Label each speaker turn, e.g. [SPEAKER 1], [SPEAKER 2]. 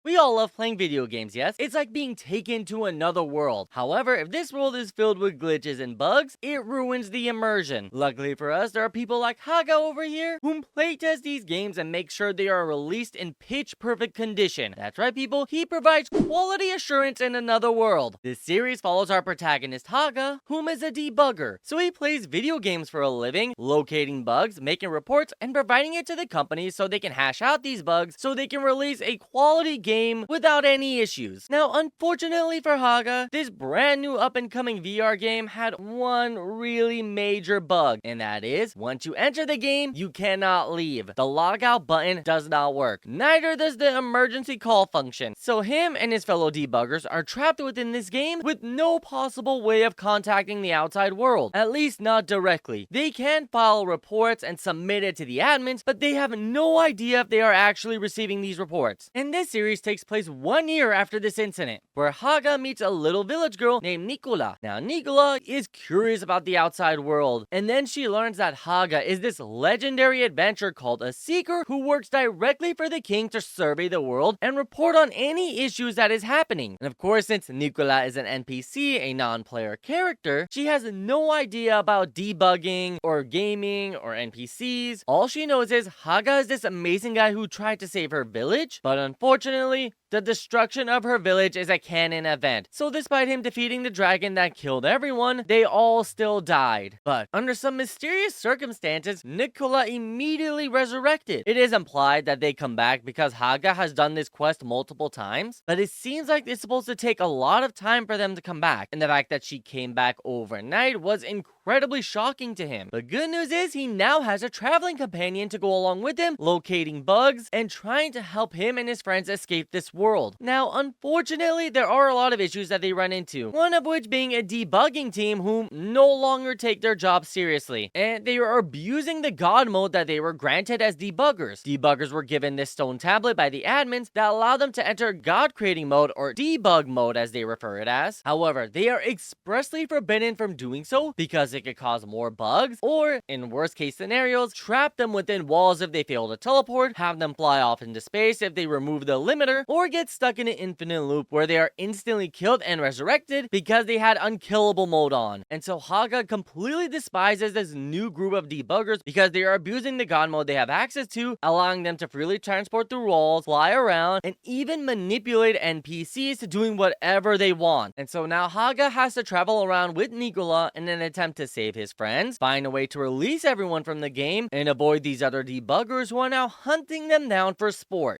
[SPEAKER 1] We all love playing video games, yes? It's like being taken to another world. However, if this world is filled with glitches and bugs, it ruins the immersion. Luckily for us, there are people like Haga over here who playtest these games and make sure they are released in pitch perfect condition. That's right, people, he provides quality assurance in another world. This series follows our protagonist Haga, whom is a debugger. So he plays video games for a living, locating bugs, making reports, and providing it to the companies so they can hash out these bugs so they can release a quality game without any issues. Now, unfortunately for Haga, this brand new up-and-coming VR game had one really major bug, and that is, once you enter the game, you cannot leave. The logout button does not work. Neither does the emergency call function. So him and his fellow debuggers are trapped within this game with no possible way of contacting the outside world, at least not directly. They can file reports and submit it to the admins, but they have no idea if they are actually receiving these reports. And this series takes place 1 year after this incident, where Haga meets a little village girl named Nicola. Now, Nicola is curious about the outside world, and then she learns that Haga is this legendary adventurer called a Seeker who works directly for the king to survey the world and report on any issues that is happening. And of course, since Nicola is an NPC, a non-player character, she has no idea about debugging or gaming or NPCs. All she knows is Haga is this amazing guy who tried to save her village, but unfortunately, the destruction of her village is a canon event. So despite him defeating the dragon that killed everyone, they all still died. But under some mysterious circumstances, Nicola immediately resurrected. It is implied that they come back because Haga has done this quest multiple times, but it seems like it's supposed to take a lot of time for them to come back. And the fact that she came back overnight was incredibly shocking to him. The good news is he now has a traveling companion to go along with him, locating bugs and trying to help him and his friends escape this world. Now, unfortunately, there are a lot of issues that they run into, one of which being a debugging team who no longer take their job seriously, and they are abusing the god mode that they were granted as debuggers. Debuggers were given this stone tablet by the admins that allowed them to enter god creating mode, or debug mode as they refer it as. However, they are expressly forbidden from doing so because it could cause more bugs, or in worst case scenarios, trap them within walls if they fail to teleport, have them fly off into space if they remove the limiter, or get stuck in an infinite loop where they are instantly killed and resurrected because they had unkillable mode on. And so Haga completely despises this new group of debuggers because they are abusing the god mode they have access to, allowing them to freely transport through walls, fly around, and even manipulate NPCs to doing whatever they want. And so now Haga has to travel around with Nicola in an attempt to save his friends, find a way to release everyone from the game, and avoid these other debuggers who are now hunting them down for sport.